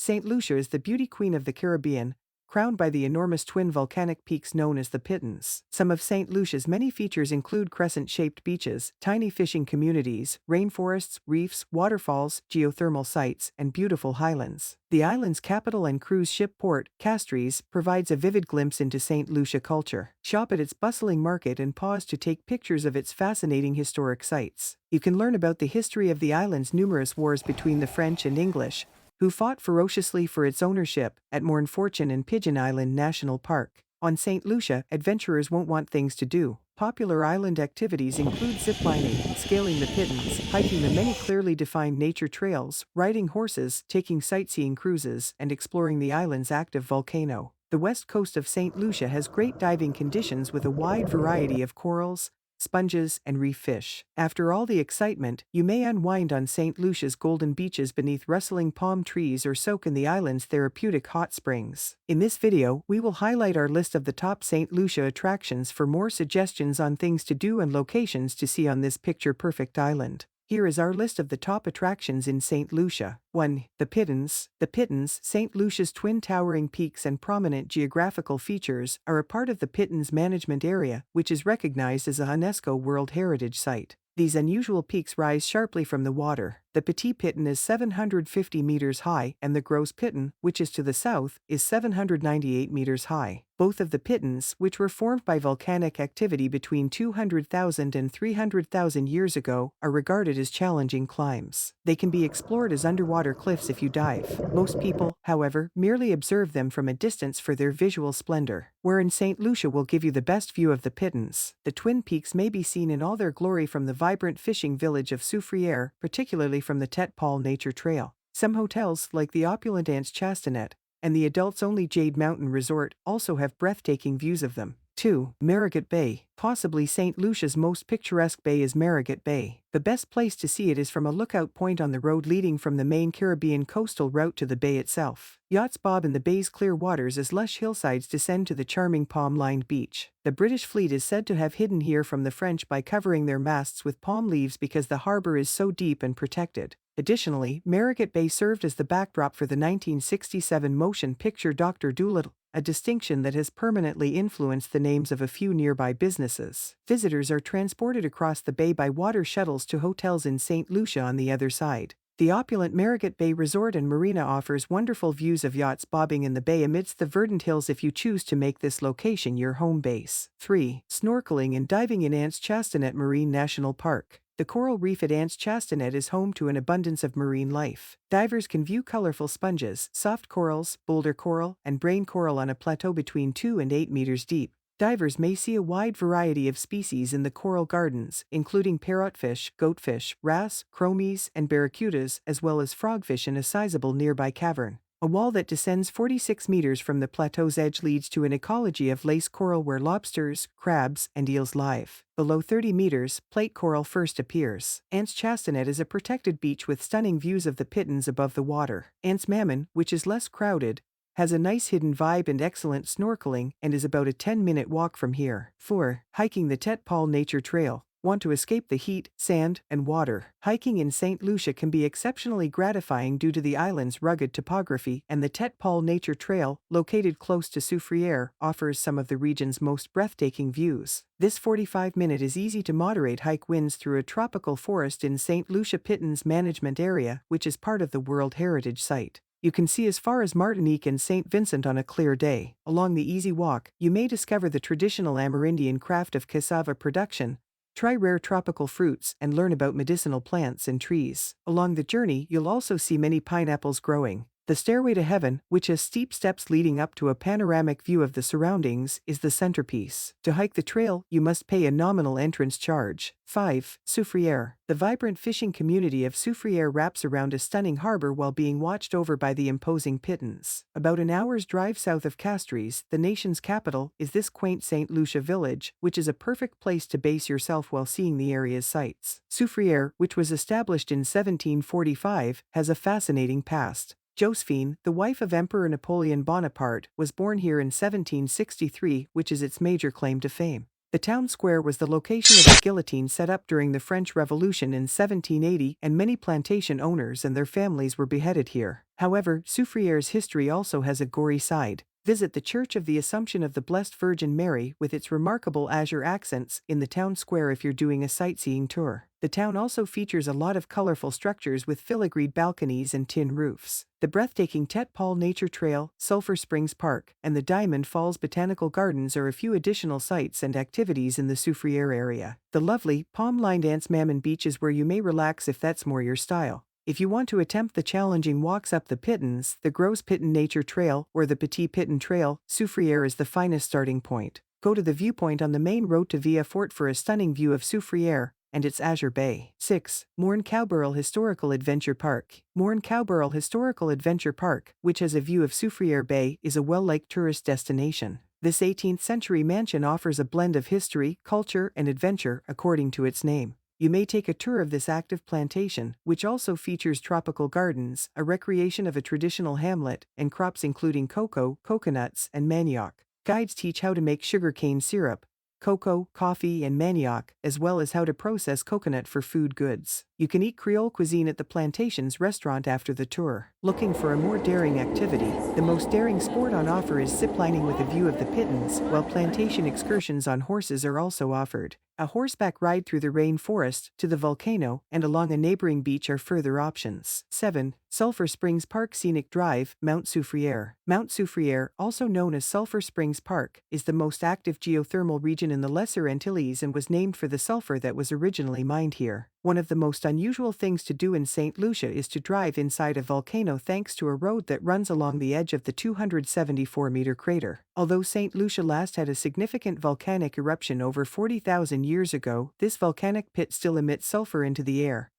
St. Lucia is the beauty queen of the Caribbean, crowned by the enormous twin volcanic peaks known as the Pitons. Some of St. Lucia's many features include crescent-shaped beaches, tiny fishing communities, rainforests, reefs, waterfalls, geothermal sites, and beautiful highlands. The island's capital and cruise ship port, Castries, provides a vivid glimpse into St. Lucia culture. Shop at its bustling market and pause to take pictures of its fascinating historic sites. You can learn about the history of the island's numerous wars between the French and English, who fought ferociously for its ownership, at Morne Fortune and Pigeon Island National Park. On St. Lucia, adventurers won't want things to do. Popular island activities include ziplining, scaling the Pitons, hiking the many clearly defined nature trails, riding horses, taking sightseeing cruises, and exploring the island's active volcano. The west coast of St. Lucia has great diving conditions with a wide variety of corals, sponges, and reef fish. After all the excitement, you may unwind on St. Lucia's golden beaches beneath rustling palm trees or soak in the island's therapeutic hot springs. In this video, we will highlight our list of the top St. Lucia attractions for more suggestions on things to do and locations to see on this picture-perfect island. Here is our list of the top attractions in St. Lucia. 1. The Pitons. The Pitons, St. Lucia's twin towering peaks and prominent geographical features, are a part of the Pitons Management Area, which is recognized as a UNESCO World Heritage Site. These unusual peaks rise sharply from the water. The Petit Piton is 750 meters high, and the Gros Piton, which is to the south, is 798 meters high. Both of the Pitons, which were formed by volcanic activity between 200,000 and 300,000 years ago, are regarded as challenging climbs. They can be explored as underwater cliffs if you dive. Most people, however, merely observe them from a distance for their visual splendor. Where in St. Lucia will give you the best view of the Pitons. The Twin Peaks may be seen in all their glory from the vibrant fishing village of Soufriere, particularly from the Tête Paul Nature Trail. Some hotels, like the opulent Anse Chastanet and the adults-only Jade Mountain Resort, also have breathtaking views of them. 2. Marigot Bay. Possibly St. Lucia's most picturesque bay is Marigot Bay. The best place to see it is from a lookout point on the road leading from the main Caribbean coastal route to the bay itself. Yachts bob in the bay's clear waters as lush hillsides descend to the charming palm-lined beach. The British fleet is said to have hidden here from the French by covering their masts with palm leaves because the harbor is so deep and protected. Additionally, Marigot Bay served as the backdrop for the 1967 motion picture Dr. Dolittle, a distinction that has permanently influenced the names of a few nearby businesses. Visitors are transported across the bay by water shuttles to hotels in St. Lucia on the other side. The opulent Marigot Bay Resort and Marina offers wonderful views of yachts bobbing in the bay amidst the verdant hills if you choose to make this location your home base. 3. Snorkeling and diving in Anse Chastanet Marine National Park. The coral reef at Anse Chastanet is home to an abundance of marine life. Divers can view colorful sponges, soft corals, boulder coral, and brain coral on a plateau between 2 and 8 meters deep. Divers may see a wide variety of species in the coral gardens, including parrotfish, goatfish, wrasse, chromies, and barracudas, as well as frogfish in a sizable nearby cavern. A wall that descends 46 meters from the plateau's edge leads to an ecology of lace coral where lobsters, crabs, and eels live. Below 30 meters, plate coral first appears. Anse Chastanet is a protected beach with stunning views of the Pitons above the water. Anse Mammon, which is less crowded, has a nice hidden vibe and excellent snorkeling, and is about a 10-minute walk from here. 4. Hiking the Tête Paul Nature Trail. Want to escape the heat, sand, and water? Hiking in St. Lucia can be exceptionally gratifying due to the island's rugged topography, and the Tête Paul Nature Trail, located close to Soufriere, offers some of the region's most breathtaking views. This 45-minute is easy to moderate hike winds through a tropical forest in St. Lucia Pitons Management Area, which is part of the World Heritage Site. You can see as far as Martinique and St. Vincent on a clear day. Along the easy walk, you may discover the traditional Amerindian craft of cassava production, try rare tropical fruits, and learn about medicinal plants and trees. Along the journey, you'll also see many pineapples growing. The Stairway to Heaven, which has steep steps leading up to a panoramic view of the surroundings, is the centerpiece. To hike the trail, you must pay a nominal entrance charge. 5. Soufriere. The vibrant fishing community of Soufriere wraps around a stunning harbor while being watched over by the imposing Pitons. About an hour's drive south of Castries, the nation's capital, is this quaint St. Lucia village, which is a perfect place to base yourself while seeing the area's sights. Soufriere, which was established in 1745, has a fascinating past. Josephine, the wife of Emperor Napoleon Bonaparte, was born here in 1763, which is its major claim to fame. The town square was the location of the guillotine set up during the French Revolution in 1780, and many plantation owners and their families were beheaded here. However, Soufriere's history also has a gory side. Visit the Church of the Assumption of the Blessed Virgin Mary with its remarkable azure accents in the town square if you're doing a sightseeing tour. The town also features a lot of colorful structures with filigreed balconies and tin roofs. The breathtaking Tet Paul Nature Trail, Sulphur Springs Park, and the Diamond Falls Botanical Gardens are a few additional sites and activities in the Soufriere area. The lovely, palm-lined Anse Mammon Beach is where you may relax if that's more your style. If you want to attempt the challenging walks up the Pitons, the Gros Piton Nature Trail, or the Petit Piton Trail, Soufriere is the finest starting point. Go to the viewpoint on the main road to Via Fort for a stunning view of Soufriere and its azure bay. 6. Morne Cowburrel Historical Adventure Park. Morne Cowburrel Historical Adventure Park, which has a view of Soufriere Bay, is a well-liked tourist destination. This 18th-century mansion offers a blend of history, culture, and adventure according to its name. You may take a tour of this active plantation, which also features tropical gardens, a recreation of a traditional hamlet, and crops including cocoa, coconuts, and manioc. Guides teach how to make sugarcane syrup, cocoa, coffee, and manioc, as well as how to process coconut for food goods. You can eat Creole cuisine at the plantation's restaurant after the tour. Looking for a more daring activity? The most daring sport on offer is ziplining with a view of the Pitons, while plantation excursions on horses are also offered. A horseback ride through the rainforest, to the volcano, and along a neighboring beach are further options. 7. Sulphur Springs Park Scenic Drive, Mount Soufriere. Mount Soufriere, also known as Sulphur Springs Park, is the most active geothermal region in the Lesser Antilles and was named for the sulfur that was originally mined here. One of the most unusual things to do in St. Lucia is to drive inside a volcano thanks to a road that runs along the edge of the 274-meter crater. Although St. Lucia last had a significant volcanic eruption over 40,000 years ago, this volcanic pit still emits sulfur into the air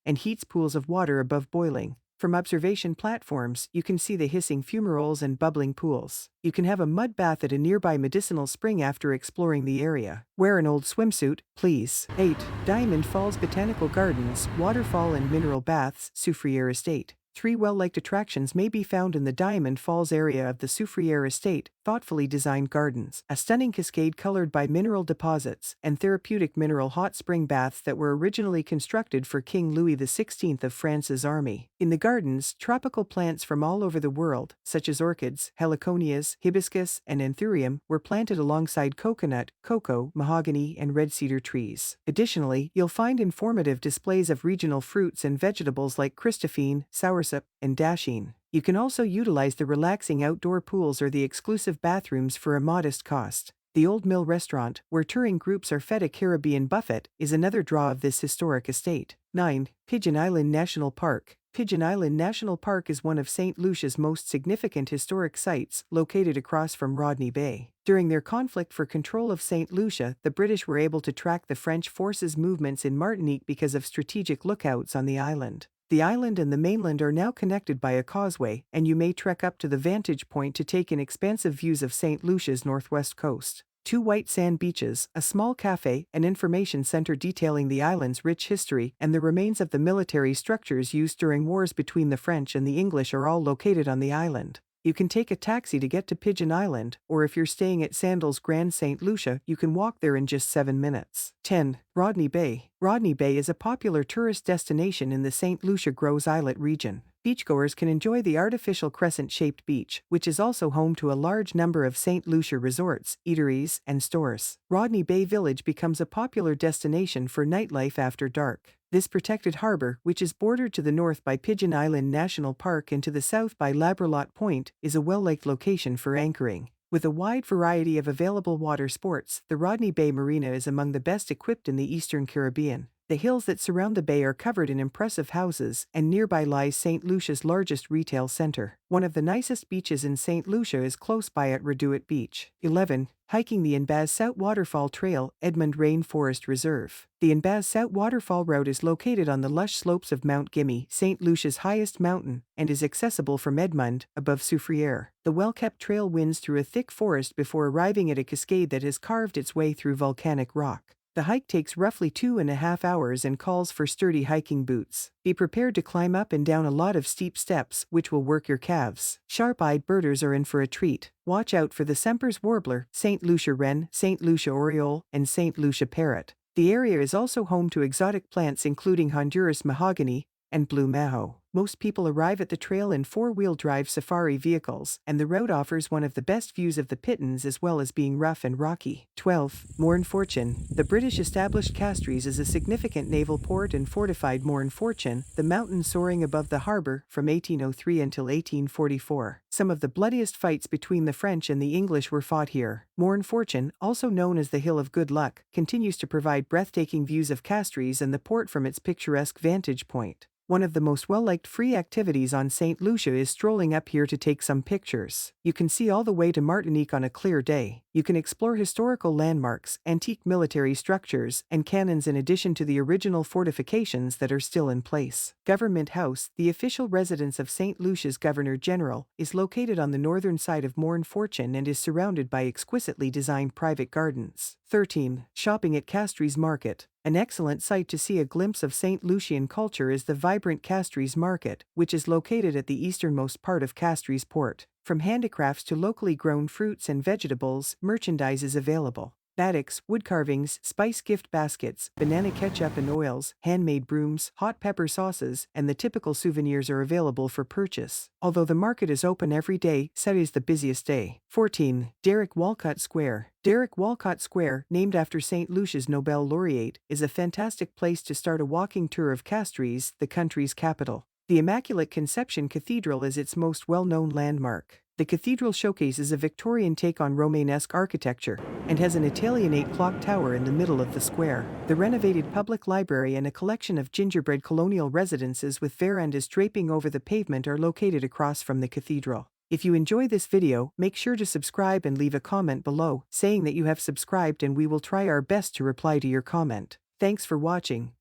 and heats pools of water above boiling. From observation platforms, you can see the hissing fumaroles and bubbling pools. You can have a mud bath at a nearby medicinal spring after exploring the area. Wear an old swimsuit, please. 8. Diamond Falls Botanical Gardens, Waterfall and Mineral Baths, Soufriere Estate. 3 well-liked attractions may be found in the Diamond Falls area of the Soufriere Estate: thoughtfully designed gardens, a stunning cascade colored by mineral deposits, and therapeutic mineral hot spring baths that were originally constructed for King Louis XVI of France's army. In the gardens, tropical plants from all over the world, such as orchids, heliconias, hibiscus, and anthurium, were planted alongside coconut, cocoa, mahogany, and red cedar trees. Additionally, you'll find informative displays of regional fruits and vegetables like Christophine, soursop, and dasheen. You can also utilize the relaxing outdoor pools or the exclusive bathrooms for a modest cost. The Old Mill Restaurant, where touring groups are fed a Caribbean buffet, is another draw of this historic estate. 9. Pigeon Island National Park. Pigeon Island National Park is one of St. Lucia's most significant historic sites, located across from Rodney Bay. During their conflict for control of St. Lucia, the British were able to track the French forces' movements in Martinique because of strategic lookouts on the island. The island and the mainland are now connected by a causeway, and you may trek up to the vantage point to take in expansive views of St. Lucia's northwest coast. 2 white sand beaches, a small cafe, an information center detailing the island's rich history, and the remains of the military structures used during wars between the French and the English are all located on the island. You can take a taxi to get to Pigeon Island, or if you're staying at Sandals Grand St. Lucia, you can walk there in just 7 minutes. 10. Rodney Bay. Rodney Bay is a popular tourist destination in the St. Lucia Gros Islet region. Beachgoers can enjoy the artificial crescent-shaped beach, which is also home to a large number of St. Lucia resorts, eateries, and stores. Rodney Bay Village becomes a popular destination for nightlife after dark. This protected harbor, which is bordered to the north by Pigeon Island National Park and to the south by Labrelotte Point, is a well-liked location for anchoring. With a wide variety of available water sports, the Rodney Bay Marina is among the best equipped in the Eastern Caribbean. The hills that surround the bay are covered in impressive houses, and nearby lies St. Lucia's largest retail center. One of the nicest beaches in St. Lucia is close by at Reduit Beach. 11. Hiking the Inbaz South Waterfall Trail, Edmond Rainforest Reserve. The Inbaz South Waterfall Route is located on the lush slopes of Mount Gimmy, St. Lucia's highest mountain, and is accessible from Edmond, above Soufriere. The well-kept trail winds through a thick forest before arriving at a cascade that has carved its way through volcanic rock. The hike takes roughly 2.5 hours and calls for sturdy hiking boots. Be prepared to climb up and down a lot of steep steps, which will work your calves. Sharp-eyed birders are in for a treat. Watch out for the Semper's warbler, St. Lucia wren, St. Lucia oriole, and St. Lucia parrot. The area is also home to exotic plants including Honduras mahogany and blue maho. Most people arrive at the trail in four-wheel drive safari vehicles, and the route offers one of the best views of the Pittons as well as being rough and rocky. 12. Mourne-Fortune. The British established Castries as a significant naval port and fortified Mourne-Fortune, the mountain soaring above the harbour, from 1803 until 1844. Some of the bloodiest fights between the French and the English were fought here. Mourne-Fortune, also known as the Hill of Good Luck, continues to provide breathtaking views of Castries and the port from its picturesque vantage point. One of the most well-liked free activities on St. Lucia is strolling up here to take some pictures. You can see all the way to Martinique on a clear day. You can explore historical landmarks, antique military structures, and cannons in addition to the original fortifications that are still in place. Government House, the official residence of St. Lucia's Governor-General, is located on the northern side of Mourne-Fortune and is surrounded by exquisitely designed private gardens. 13. Shopping at Castries Market. An excellent site to see a glimpse of St. Lucian culture is the vibrant Castries Market, which is located at the easternmost part of Castries Port. From handicrafts to locally grown fruits and vegetables, merchandise is available. Batiks, wood carvings, spice gift baskets, banana ketchup and oils, handmade brooms, hot pepper sauces, and the typical souvenirs are available for purchase. Although the market is open every day, Saturday is the busiest day. 14. Derek Walcott Square. Derek Walcott Square, named after St. Lucia's Nobel laureate, is a fantastic place to start a walking tour of Castries, the country's capital. The Immaculate Conception Cathedral is its most well-known landmark. The cathedral showcases a Victorian take on Romanesque architecture and has an Italianate clock tower in the middle of the square. The renovated public library and a collection of gingerbread colonial residences with verandas draping over the pavement are located across from the cathedral. If you enjoy this video, make sure to subscribe and leave a comment below saying that you have subscribed, and we will try our best to reply to your comment. Thanks for watching.